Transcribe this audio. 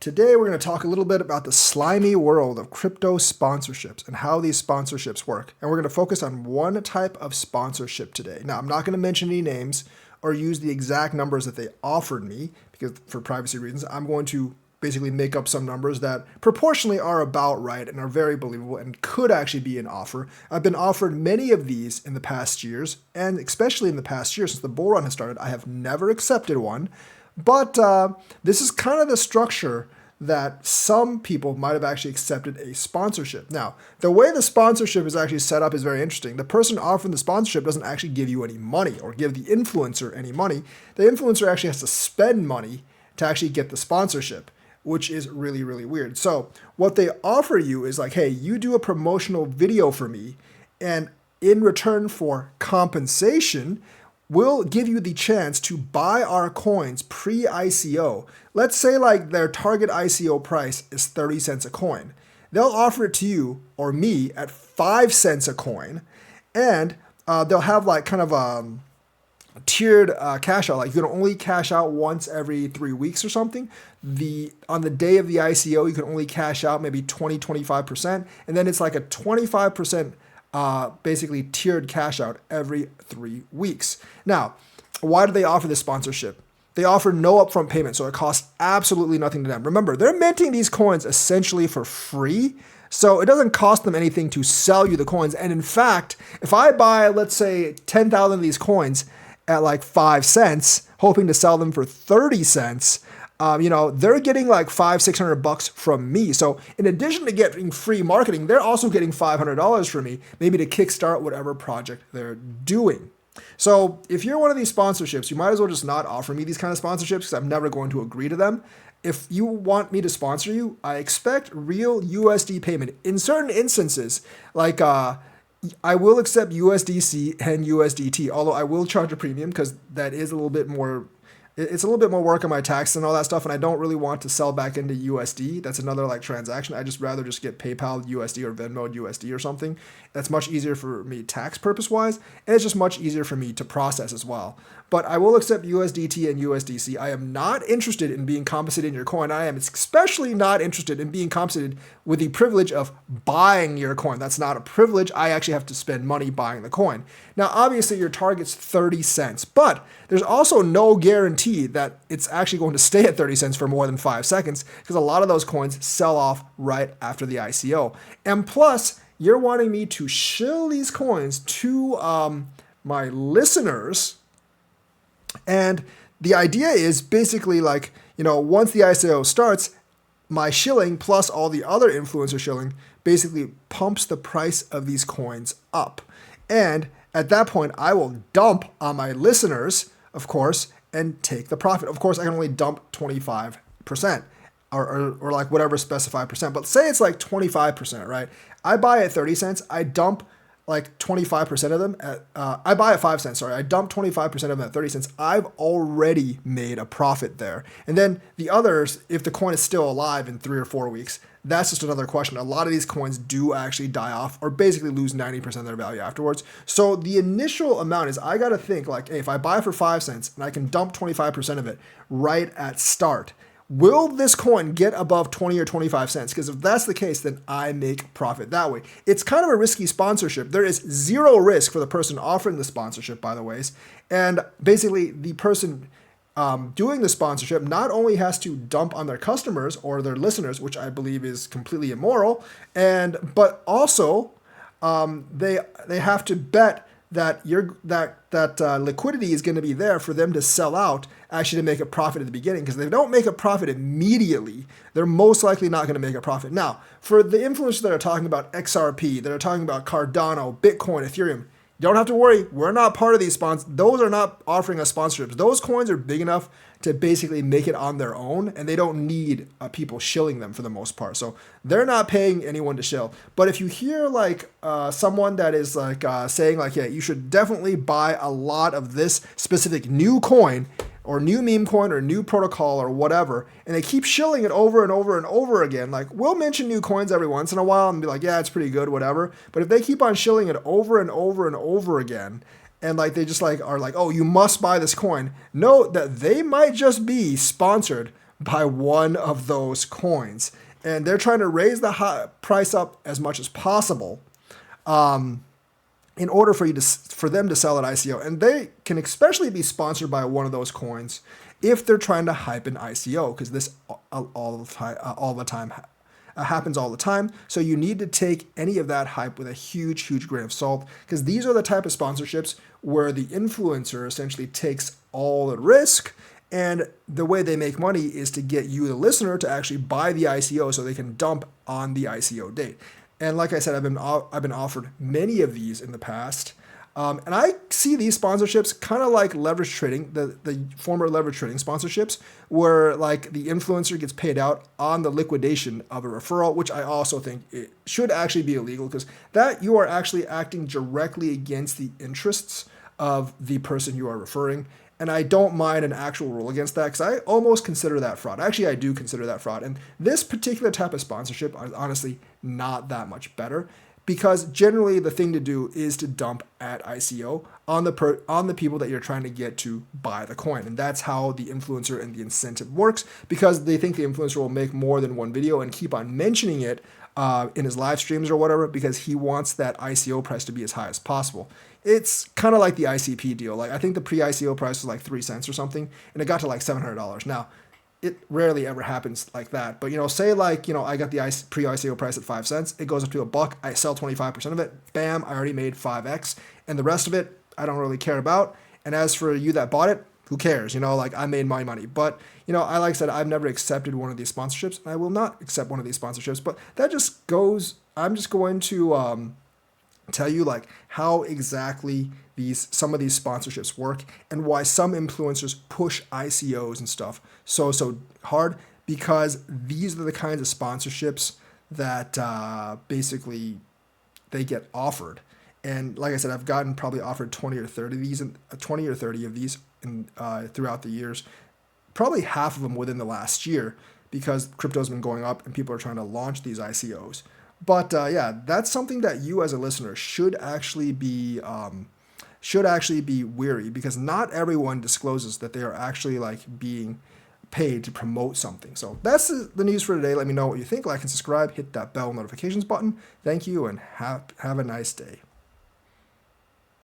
Today we're going to talk a little bit about the slimy world of crypto sponsorships and how these sponsorships work. And we're going to focus on one type of sponsorship today. Now, I'm not going to mention any names or use the exact numbers that they offered me because for privacy reasons, I'm going to basically make up some numbers that proportionally are about right and are very believable and could actually be an offer. I've been offered many of these in the past years, and especially in the past year since the bull run has started, I have never accepted one. But this is kind of the structure that some people might have actually accepted a sponsorship. Now, the way the sponsorship is actually set up is very interesting. The person offering the sponsorship doesn't actually give you any money or give the influencer any money. The influencer actually has to spend money to actually get the sponsorship, which is really, really weird. So what they offer you is like, hey, you do a promotional video for me, and in return for compensation, we'll give you the chance to buy our coins pre-ICO. Let's say like their target ICO price is 30 cents a coin. They'll offer it to you or me at 5 cents a coin, and they'll have like kind of a tiered cash out. Like you can only cash out once every 3 weeks or something. On the day of the ICO, you can only cash out maybe 25%, and then it's like a 25% basically tiered cash out every 3 weeks. Now, why do they offer this sponsorship? They offer no upfront payment, so it costs absolutely nothing to them. Remember, they're minting these coins essentially for free, so it doesn't cost them anything to sell you the coins. And in fact, if I buy, let's say, 10,000 of these coins at like 5 cents, hoping to sell them for 30 cents, they're getting like $500-600 from me. So in addition to getting free marketing, they're also getting $500 from me, maybe to kickstart whatever project they're doing. So if you're one of these sponsorships, you might as well just not offer me these kind of sponsorships because I'm never going to agree to them. If you want me to sponsor you, I expect real USD payment. In certain instances, like I will accept USDC and USDT, although I will charge a premium because that is a little bit more. It's a little bit more work on my tax and all that stuff, and I don't really want to sell back into USD. That's another like transaction. I just rather just get PayPal USD or Venmo USD or something. That's much easier for me tax purpose wise, and it's just much easier for me to process as well. But I will accept USDT and USDC. I am not interested in being compensated in your coin. I am especially not interested in being compensated with the privilege of buying your coin. That's not a privilege. I actually have to spend money buying the coin. Now, obviously, your target's 30 cents, but there's also no guarantee that it's actually going to stay at 30 cents for more than 5 seconds because a lot of those coins sell off right after the ICO. And plus, you're wanting me to shill these coins to my listeners. And the idea is basically like, once the ICO starts, my shilling plus all the other influencer shilling basically pumps the price of these coins up. And at that point, I will dump on my listeners, of course, and take the profit. Of course, I can only dump 25% or like whatever specified percent. But say it's like 25%, right? I buy at 30 cents. I dump like 25% of them I buy at 5 cents, sorry. I dump 25% of them at 30 cents. I've already made a profit there. And then the others, if the coin is still alive in 3 or 4 weeks, that's just another question. A lot of these coins do actually die off or basically lose 90% of their value afterwards. So the initial amount is I got to think like, hey, if I buy for 5 cents and I can dump 25% of it right at start, will this coin get above 20 or 25 cents? Because if that's the case, then I make profit that way. It's kind of a risky sponsorship. There is zero risk for the person offering the sponsorship, by the way. And basically, the person doing the sponsorship not only has to dump on their customers or their listeners, which I believe is completely immoral, but also they have to bet that liquidity is going to be there for them to sell out, actually to make a profit at the beginning. Because if they don't make a profit immediately, they're most likely not going to make a profit. Now, for the influencers that are talking about XRP, that are talking about Cardano, Bitcoin, Ethereum, you don't have to worry. We're not part of these sponsors. Those are not offering us sponsorships. Those coins are big enough to basically make it on their own, and they don't need people shilling them for the most part. So they're not paying anyone to shill. But if you hear like someone that is like saying like, yeah, you should definitely buy a lot of this specific new coin or new meme coin or new protocol or whatever, and they keep shilling it over and over and over again, like we'll mention new coins every once in a while and be like, yeah, it's pretty good, whatever. But if they keep on shilling it over and over and over again, and like they just like are like, oh, you must buy this coin, know that they might just be sponsored by one of those coins. And they're trying to raise the price up as much as possible in order for them to sell at ICO. And they can especially be sponsored by one of those coins if they're trying to hype an ICO, because this all the time happens all the time. So you need to take any of that hype with a huge grain of salt, because these are the type of sponsorships where the influencer essentially takes all the risk, and the way they make money is to get you, the listener, to actually buy the ICO so they can dump on the ICO date. And like I said, I've been offered many of these in the past. And I see these sponsorships kind of like leverage trading, the former leverage trading sponsorships, where like the influencer gets paid out on the liquidation of a referral, which I also think it should actually be illegal, because that you are actually acting directly against the interests of the person you are referring. And I don't mind an actual rule against that, because I almost consider that fraud. Actually, I do consider that fraud. And this particular type of sponsorship is honestly not that much better, because generally the thing to do is to dump at ICO on the people that you're trying to get to buy the coin. And that's how the influencer and the incentive works, because they think the influencer will make more than one video and keep on mentioning it in his live streams or whatever, because he wants that ICO price to be as high as possible. It's kind of like the ICP deal. Like, I think the pre-ICO price was like 3 cents or something, and it got to like $700. Now, it rarely ever happens like that. But, say like, I got the pre-ICO price at 5 cents. It goes up to $1. I sell 25% of it. Bam, I already made 5x. And the rest of it, I don't really care about. And as for you that bought it, who cares? Like, I made my money. But, I like I said, I've never accepted one of these sponsorships, and I will not accept one of these sponsorships. But that just goes, I'm just going to tell you like how exactly some of these sponsorships work, and why some influencers push ICOs and stuff so hard, because these are the kinds of sponsorships that basically they get offered. And like I said, I've gotten probably offered 20 or 30 of these throughout the years, probably half of them within the last year, because crypto's been going up and people are trying to launch these ICOs. But yeah, that's something that you as a listener should actually be wary, because not everyone discloses that they are actually like being paid to promote something. So that's the news for today. Let me know what you think. Like and subscribe. Hit that bell notifications button. Thank you, and have a nice day.